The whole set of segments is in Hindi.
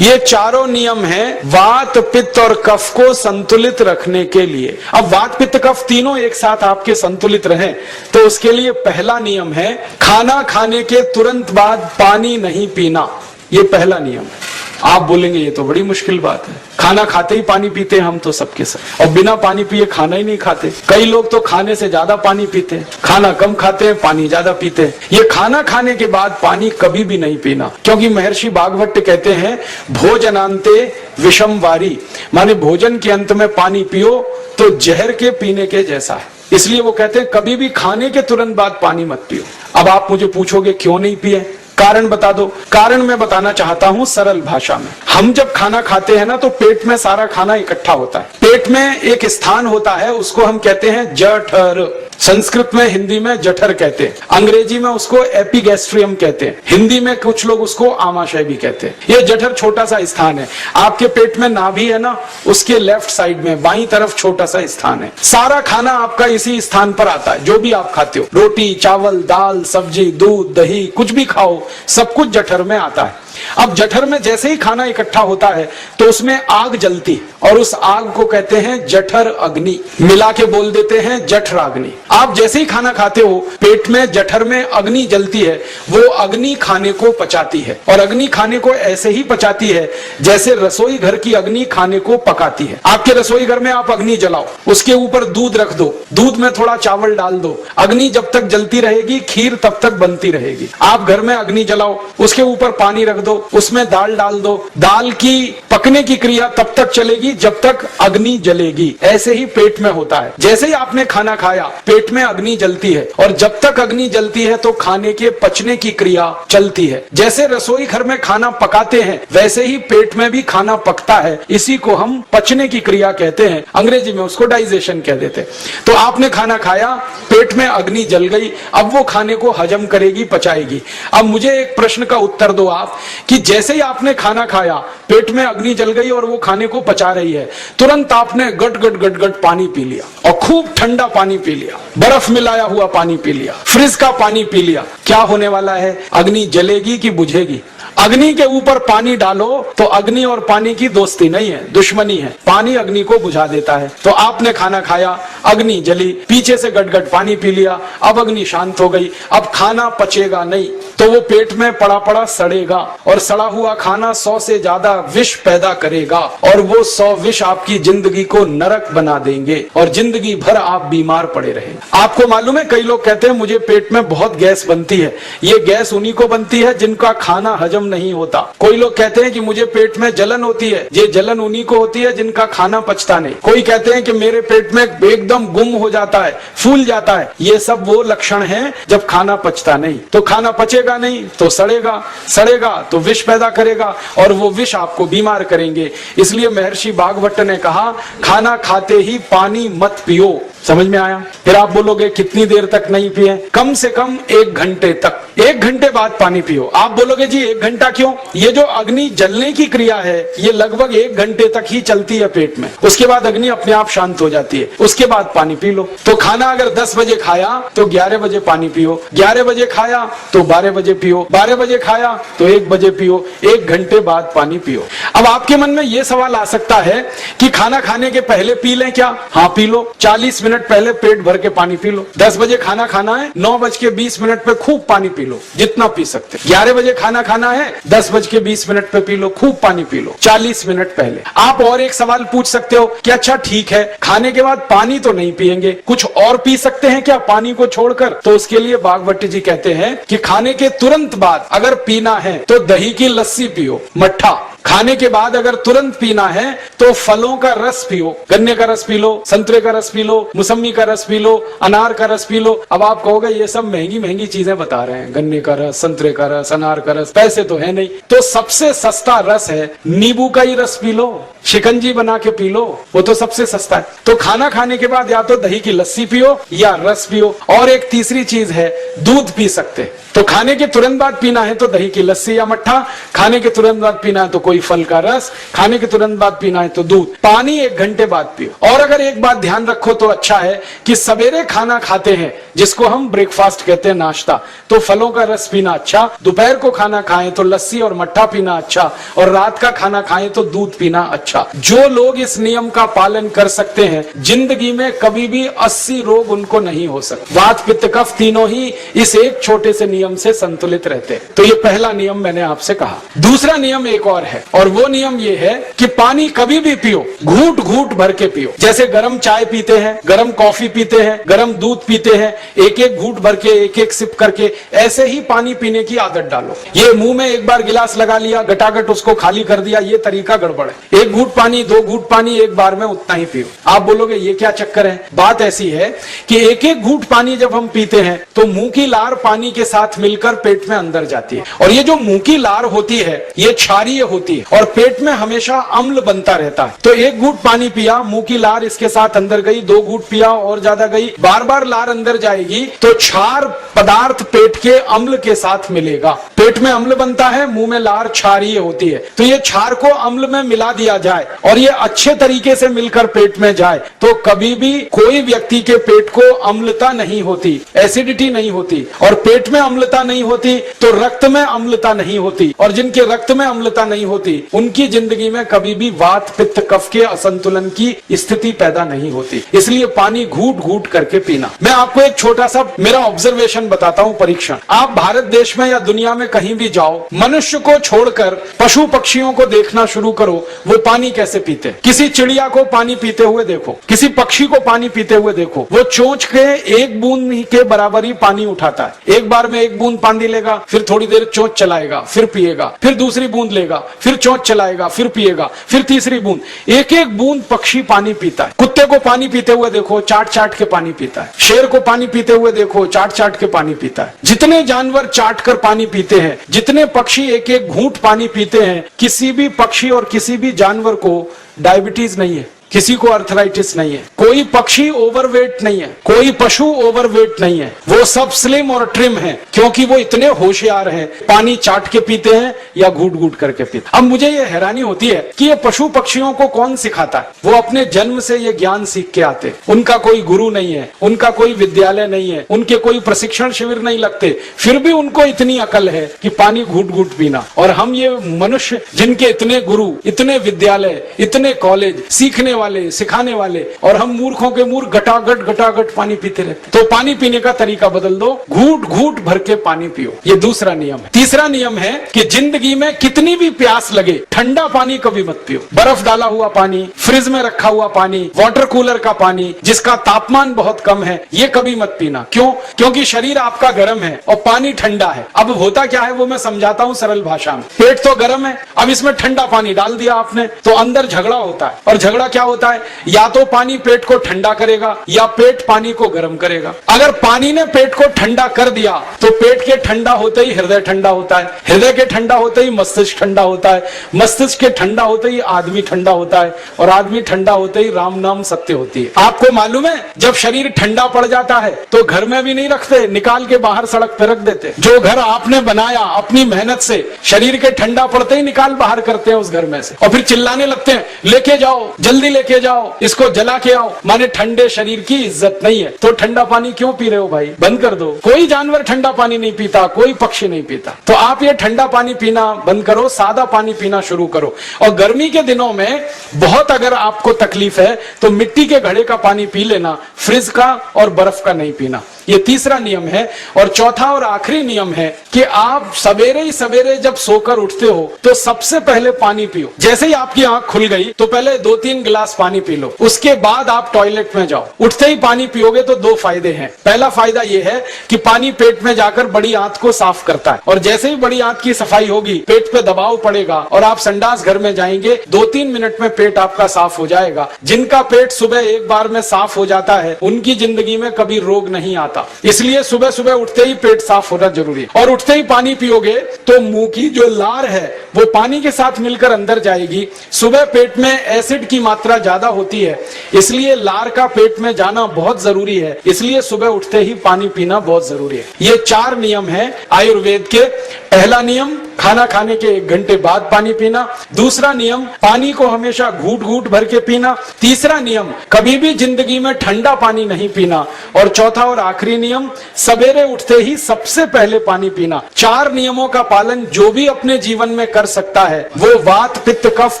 ये चारों नियम हैं वात पित्त और कफ को संतुलित रखने के लिए। अब वात पित्त कफ तीनों एक साथ आपके संतुलित रहें तो उसके लिए पहला नियम है खाना खाने के तुरंत बाद पानी नहीं पीना। ये पहला नियम है। आप बोलेंगे ये तो बड़ी मुश्किल बात है, खाना खाते ही पानी पीते हैं हम तो सबके सब, और बिना पानी पिए खाना ही नहीं खाते। कई लोग तो खाने से ज्यादा पानी पीते हैं, खाना कम खाते हैं, पानी ज्यादा पीते हैं। ये खाना खाने के बाद पानी कभी भी नहीं पीना, क्योंकि महर्षि भागवत कहते हैं भोजनांते विषम वारी, माने भोजन के अंत में पानी पियो तो जहर के पीने के जैसा है। इसलिए वो कहते हैं कभी भी खाने के तुरंत बाद पानी मत पियो। अब आप मुझे पूछोगे क्यों नहीं पिए, कारण बता दो। कारण मैं बताना चाहता हूं सरल भाषा में। हम जब खाना खाते हैं ना तो पेट में सारा खाना इकट्ठा होता है। पेट में एक स्थान होता है, उसको हम कहते हैं जठर। संस्कृत में, हिंदी में जठर कहते हैं, अंग्रेजी में उसको एपिगैस्ट्रियम कहते हैं, हिंदी में कुछ लोग उसको आमाशय भी कहते हैं। ये जठर छोटा सा स्थान है। आपके पेट में नाभि है ना, उसके लेफ्ट साइड में बाईं तरफ छोटा सा स्थान है। सारा खाना आपका इसी स्थान पर आता है। जो भी आप खाते हो, रोटी चावल दाल सब्जी दूध दही कुछ भी खाओ, सब कुछ जठर में आता है। अब जठर में जैसे ही खाना इकट्ठा होता है तो उसमें आग जलती, और उस आग को कहते हैं जठर अग्नि, मिला के बोल देते हैं जठराग्नि। आप जैसे ही खाना खाते हो पेट में जठर में अग्नि जलती है, वो अग्नि खाने को पचाती है, और अग्नि खाने को ऐसे ही पचाती है जैसे रसोई घर की अग्नि खाने को पकाती है। आपके रसोई घर में आप अग्नि जलाओ, उसके ऊपर दूध रख दो, दूध में थोड़ा चावल डाल दो, अग्नि जब तक जलती रहेगी खीर तब तक बनती रहेगी। आप घर में अग्नि जलाओ, उसके ऊपर पानी रख दो, उसमें दाल डाल दो, दाल की पकने की क्रिया तब तक चलेगी जब तक अग्नि जलेगी। ऐसे ही पेट में होता है। जैसे ही आपने खाना खाया पेट में अग्नि जलती है, और जब तक अग्नि जलती है तो खाने के पचने की क्रिया चलती है। जैसे रसोई घर में खाना पकाते हैं वैसे ही पेट में भी खाना पकता है। इसी को हम पचने की क्रिया कहते हैं, अंग्रेजी में उसको डाइजेशन कह देते हैं। तो आपने खाना खाया, पेट में अग्नि जल गई, अब वो खाने को हजम करेगी, पचाएगी। अब मुझे एक प्रश्न का उत्तर दो आप, कि जैसे ही आपने खाना खाया पेट में अग्नि जल गई और वो खाने को पचा रही है, तुरंत आपने गट गट गट गट पानी पी लिया, और खूब ठंडा पानी पी लिया, बर्फ मिलाया हुआ पानी पी लिया, फ्रिज का पानी पी लिया। क्या होने वाला है? अग्नि जलेगी कि बुझेगी? अग्नि के ऊपर पानी डालो तो अग्नि और पानी की दोस्ती नहीं है, दुश्मनी है। पानी अग्नि को बुझा देता है। तो आपने खाना खाया, अग्नि जली, पीछे से गट-गट पानी पी लिया, अब अग्नि शांत हो गई, अब खाना पचेगा नहीं, तो वो पेट में पड़ा पड़ा सड़ेगा, और सड़ा हुआ खाना 100 से ज्यादा विष पैदा करेगा, और वो 100 विष आपकी जिंदगी को नरक बना देंगे, और जिंदगी भर आप बीमार पड़े रहेंगे। आपको मालूम है, कई लोग कहते हैं मुझे पेट में बहुत गैस बनती है। ये गैस उन्हीं को बनती है जिनका खाना हजम नहीं होता। कोई लोग कहते हैं कि मुझे पेट में जलन होती है, ये जलन उन्हीं को होती है जिनका खाना पचता नहीं। कोई कहते हैं कि मेरे पेट में एकदम गुम हो जाता है, फूल जाता है। ये सब वो लक्षण हैं जब खाना पचता नहीं। तो खाना पचेगा नहीं तो सड़ेगा, सड़ेगा तो विष पैदा करेगा, और वो विष आपको बीमार करेंगे। इसलिए महर्षि भागवत ने कहा खाना खाते ही पानी मत पियो। समझ में आया? फिर आप बोलोगे कितनी देर तक नहीं पिए? कम से कम 1 घंटे तक, 1 घंटे बाद पानी पियो। आप बोलोगे जी 1 घंटा क्यों? ये जो अग्नि जलने की क्रिया है ये लगभग 1 घंटे तक ही चलती है पेट में, उसके बाद अग्नि अपने आप शांत हो जाती है, उसके बाद पानी पी लो। तो खाना अगर 10 बजे खाया तो 11 बजे पानी पियो, 11 बजे खाया तो 12 बजे पियो, 12 बजे खाया तो 1 बजे पियो, 1 घंटे बाद पानी पियो। अब आपके मन में ये सवाल आ सकता है कि खाना खाने के पहले पी लें क्या? हाँ पी लो, 40 मिनट पहले पेट भर के पानी पी लो। 10 बजे खाना खाना है, 9:20 पे खूब पानी पी लो, जितना पी सकते। 11 बजे खाना खाना है, 10:20 पे पी लो, खूब पानी पी लो, 40 मिनट पहले। आप और एक सवाल पूछ सकते हो कि अच्छा ठीक है, खाने के बाद पानी तो नहीं पिएंगे, कुछ और पी सकते हैं क्या पानी को छोड़कर? तो उसके लिए भागवत जी कहते हैं कि खाने के तुरंत बाद अगर पीना है तो दही की लस्सी पियो, मट्ठा। खाने के बाद अगर तुरंत पीना है तो फलों का रस पियो, गन्ने का रस पी लो, संतरे का रस पी लो, मौसमी का रस पी लो, अनार का रस पी लो। अब आप कहोगे ये सब महंगी महंगी चीजें बता रहे हैं, गन्ने का रस, संतरे का रस, अनार का रस, पैसे तो है नहीं। तो सबसे सस्ता रस है नींबू का ही रस पी लो। शिकंजी बना के पी लो, वो तो सबसे सस्ता है। तो खाना खाने के बाद या तो दही की लस्सी पियो या रस पियो, और एक तीसरी चीज है दूध पी सकते हैं। तो खाने के तुरंत बाद पीना है तो दही की लस्सी या मट्ठा, खाने के तुरंत बाद पीना है तो कोई फल का रस, खाने के तुरंत बाद पीना है तो दूध। पानी 1 घंटे बाद पियो। और अगर एक बात ध्यान रखो तो अच्छा है कि सवेरे खाना खाते हैं जिसको हम ब्रेकफास्ट कहते हैं, नाश्ता, तो फलों का रस पीना अच्छा, दोपहर को खाना खाएं तो लस्सी और मट्ठा पीना अच्छा, और रात का खाना खाएं तो दूध पीना अच्छा। जो लोग इस नियम का पालन कर सकते हैं जिंदगी में कभी भी 80 रोग उनको नहीं हो सकते। वात पित्त कफ तीनों ही इस एक छोटे से नियम से संतुलित रहते हैं। तो ये पहला नियम मैंने आपसे कहा। दूसरा नियम एक और है, और वो नियम ये है कि पानी कभी भी पियो, घूट घूट भर के पियो। जैसे गरम चाय पीते हैं, गरम कॉफी पीते हैं, गरम दूध पीते हैं, एक एक घूट भर के, एक एक सिप करके, ऐसे ही पानी पीने की आदत डालो। ये मुंह में एक बार गिलास लगा लिया, गटागट उसको खाली कर दिया, ये तरीका गड़बड़ है। 1 घूट पानी, 2 घूट पानी एक बार में उतना ही पियो। आप बोलोगे ये क्या चक्कर है? बात ऐसी है कि एक एक घूट पानी जब हम पीते हैं तो मुंह की लार पानी के साथ मिलकर पेट में अंदर जाती है, और ये जो मुंह की लार होती है ये क्षारीय होती है और पेट में हमेशा अम्ल बनता रहता है। तो 1 घूट पानी पिया, मुंह की लार इसके साथ अंदर गई, 2 घूट पिया और ज्यादा गई, बार बार लार अंदर जाएगी तो क्षार पदार्थ पेट के अम्ल के साथ मिलेगा। पेट में अम्ल बनता है, मुंह में लार क्षारीय होती है, तो ये क्षार को अम्ल में मिला दिया जाए और ये अच्छे तरीके से मिलकर पेट में जाए तो कभी भी कोई व्यक्ति के पेट को अम्लता नहीं होती, एसिडिटी नहीं होती, और पेट में अम्लता नहीं होती तो रक्त में अम्लता नहीं होती, और जिनके रक्त में अम्लता नहीं होती उनकी जिंदगी में कभी भी वात पित्त कफ के असंतुलन की स्थिति पैदा नहीं होती। इसलिए पानी घूट घूट करके पीना। मैं आपको एक छोटा सा मेरा ऑब्जर्वेशन बताता हूँ, परीक्षण। आप भारत देश में या दुनिया में कहीं भी जाओ, मनुष्य को छोड़कर पशु पक्षियों को देखना शुरू करो, वो पानी कैसे पीते हैं। किसी चिड़िया को पानी पीते हुए देखो, किसी पक्षी को पानी पीते हुए देखो, वो चोंच के 1 बूंद के बराबर ही पानी उठाता है। एक बार में 1 बूंद पानी लेगा, फिर थोड़ी देर चोंच चलाएगा, फिर पिएगा, फिर दूसरी बूंद लेगा, फिर चोंच चलाएगा, फिर पिएगा, फिर तीसरी बूंद। एक एक बूंद पक्षी पानी पीता है। कुत्ते को पानी पीते हुए देखो, चाट चाट के पानी पीता है। शेर को पानी पीते हुए देखो, चाट चाट के पानी पीता है। जितने जानवर चाट कर पानी पीते हैं, जितने पक्षी एक एक घूंट पानी पीते हैं, किसी भी पक्षी और किसी भी जानवर को डायबिटीज नहीं है, किसी को अर्थराइटिस नहीं है, कोई पक्षी ओवरवेट नहीं है, कोई पशु ओवरवेट नहीं है, वो सब स्लिम और ट्रिम हैं, क्योंकि वो इतने होशियार हैं, पानी चाट के पीते हैं या घूट घूट करके पीते। अब मुझे ये हैरानी होती है कि ये पशु पक्षियों को कौन सिखाता है? वो अपने जन्म से ये ज्ञान सीख के आते, उनका कोई गुरु नहीं है, उनका कोई विद्यालय नहीं है, उनके कोई प्रशिक्षण शिविर नहीं लगते, फिर भी उनको इतनी अकल है कि पानी घूट घूट पीना। और हम ये मनुष्य जिनके इतने गुरु, इतने विद्यालय, इतने कॉलेज, सीखने वाले, सिखाने वाले, और हम मूर्खों के मूर्ख घटाघट पानी पीते रहते। तो पानी पीने का तरीका बदल दो, घूट घूट भर के पानी पियो। ये दूसरा नियम है। तीसरा नियम है कि जिंदगी में कितनी भी प्यास लगे, ठंडा पानी कभी मत पियो। बर्फ डाला हुआ पानी, फ्रिज में रखा हुआ पानी, वाटर कूलर का पानी जिसका तापमान बहुत कम है, ये कभी मत पीना। क्यों? क्योंकि शरीर आपका गर्म है और पानी ठंडा है। अब होता क्या है वो मैं समझाता हूँ सरल भाषा में। पेट तो गर्म है, अब इसमें ठंडा पानी डाल दिया आपने, तो अंदर झगड़ा होता है। और झगड़ा क्या होता है? या तो पानी पेट को ठंडा करेगा या पेट पानी को गर्म करेगा। अगर पानी ने पेट को ठंडा कर दिया तो पेट के ठंडा होते ही हृदय ठंडा होता है, हृदय के ठंडा होते ही मस्तिष्क ठंडा होता है, मस्तिष्क के ठंडा होते ही आदमी ठंडा होता है, और आदमी ठंडा होते ही राम नाम सत्य होती है। आपको मालूम है जब शरीर ठंडा पड़ जाता है तो घर में भी नहीं रखते, निकाल के बाहर सड़क पे रख देते। जो घर आपने बनाया अपनी मेहनत से, शरीर के ठंडा पड़ते ही निकाल बाहर करते हैं उस घर में से, और फिर चिल्लाने लगते हैं लेके जाओ, जल्दी लेके जाओ, इसको जला के आओ। माने ठंडे शरीर की इज्जत नहीं है। तो ठंडा पानी क्यों पी रहे हो भाई? बंद कर दो। कोई जानवर ठंडा पानी नहीं पीता, कोई पक्षी नहीं पीता, तो आप ये ठंडा पानी पीना बंद करो, सादा पानी पीना शुरू करो। और गर्मी के दिनों में बहुत अगर आपको तकलीफ है तो मिट्टी के घड़े का पानी पी लेना, फ्रिज का और बर्फ का नहीं पीना। ये तीसरा नियम है। और चौथा और आखिरी नियम है कि आप सवेरे ही सवेरे जब सोकर उठते हो तो सबसे पहले पानी पियो। जैसे ही आपकी आंख खुल गई तो पहले 2-3 गिलास पानी पी लो, उसके बाद आप टॉयलेट में जाओ। उठते ही पानी पियोगे तो 2 फायदे हैं। पहला फायदा यह है कि पानी पेट में जाकर बड़ी आंत को साफ करता है, और जैसे ही बड़ी आंत की सफाई होगी पेट पे दबाव पड़ेगा और आप संडास घर में जाएंगे, 2-3 मिनट में पेट आपका साफ हो जाएगा। जिनका पेट सुबह एक बार में साफ हो जाता है उनकी जिंदगी में कभी रोग नहीं आता। होता, इसलिए सुबह सुबह उठते ही पेट साफ होना जरूरी है। और उठते ही पानी पियोगे तो मुंह की जो लार है वो पानी के साथ मिलकर अंदर जाएगी। सुबह पेट में एसिड की मात्रा ज्यादा होती है, इसलिए लार का पेट में जाना बहुत जरूरी है, इसलिए सुबह उठते ही पानी पीना बहुत जरूरी है। ये 4 नियम है आयुर्वेद के। पहला नियम, खाना खाने के 1 घंटे बाद पानी पीना। दूसरा नियम, पानी को हमेशा घूट घूट भर के पीना। तीसरा नियम, कभी भी जिंदगी में ठंडा पानी नहीं पीना। और चौथा और आखिरी नियम, सवेरे उठते ही सबसे पहले पानी पीना। 4 नियमों का पालन जो भी अपने जीवन में कर सकता है वो वात पित्त कफ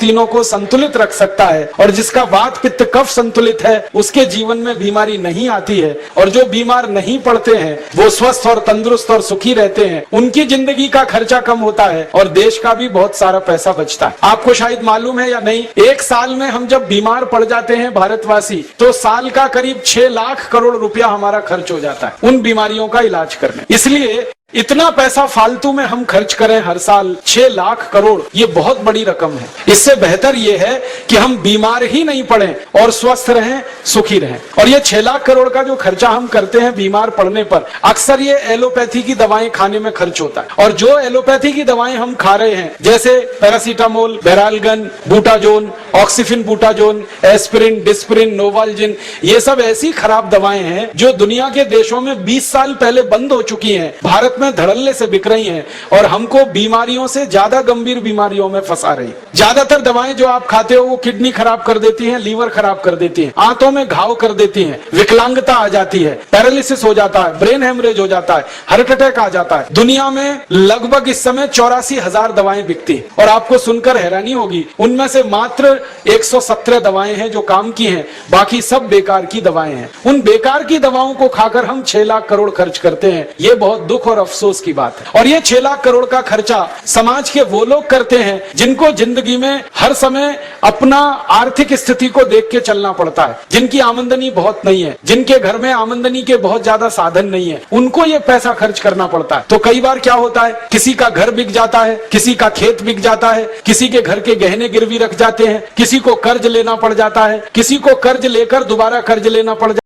तीनों को संतुलित रख सकता है। और जिसका वात पित्त कफ संतुलित है उसके जीवन में बीमारी नहीं आती है। और जो बीमार नहीं पड़ते हैं वो स्वस्थ और तंदुरुस्त और सुखी रहते हैं। उनकी जिंदगी का खर्चा कम होता है और देश का भी बहुत सारा पैसा बचता है। आपको शायद मालूम है या नहीं, 1 साल में हम जब बीमार पड़ जाते हैं भारतवासी तो साल का करीब 6 लाख करोड़ रुपया हमारा खर्च हो जाता है उन बीमारियों का इलाज करने। इसलिए इतना पैसा फालतू में हम खर्च करें हर साल 6 लाख करोड़, ये बहुत बड़ी रकम है। इससे बेहतर ये है कि हम बीमार ही नहीं पड़ें और स्वस्थ रहें, सुखी रहें। और ये 6 लाख करोड़ का जो खर्चा हम करते हैं बीमार पड़ने पर, अक्सर ये एलोपैथी की दवाएं खाने में खर्च होता है। और जो एलोपैथी की दवाएं हम खा रहे हैं जैसे paracetamol, Baralgan, Butazone, oxyphenbutazone, aspirin, Disprin, Novalgin, ये सब ऐसी खराब दवाएं हैं जो दुनिया के देशों में 20 साल पहले बंद हो चुकी हैं, भारत में धड़ल्ले से बिक रही हैं और हमको बीमारियों से ज्यादा गंभीर बीमारियों में फंसा रही। ज्यादातर दवाएं जो आप खाते हो वो किडनी खराब कर देती हैं, लीवर खराब कर देती हैं, आंतों में घाव कर देती हैं, विकलांगता आ जाती है, पैरालिसिस हो जाता है, ब्रेन हेमरेज हो जाता है, हार्ट अटैक आ जाता है। दुनिया में लगभग इस समय 84,000 दवाएं बिकती हैं और आपको सुनकर हैरानी होगी उनमें से मात्र 117 दवाएं हैं जो काम की हैं, बाकी सब बेकार की दवाएं हैं। उन बेकार की दवाओं को खाकर हम 6 लाख करोड़ खर्च करते हैं। ये बहुत दुख और अफसोस की बात है। और ये 6 लाख करोड़ का खर्चा समाज के वो लोग करते हैं जिनको जिंदगी में हर समय अपना आर्थिक स्थिति को देख के चलना पड़ता है, जिनकी आमदनी बहुत नहीं है, जिनके घर में आमदनी के बहुत ज्यादा साधन नहीं है, उनको ये पैसा खर्च करना पड़ता है। तो कई बार क्या होता है, किसी का घर बिक जाता है, किसी का खेत बिक जाता है, किसी के घर के गहने गिरवी रख जाते हैं, किसी को कर्ज लेना पड़ जाता है, किसी को कर्ज लेकर दोबारा कर्ज लेना पड़ जाता है।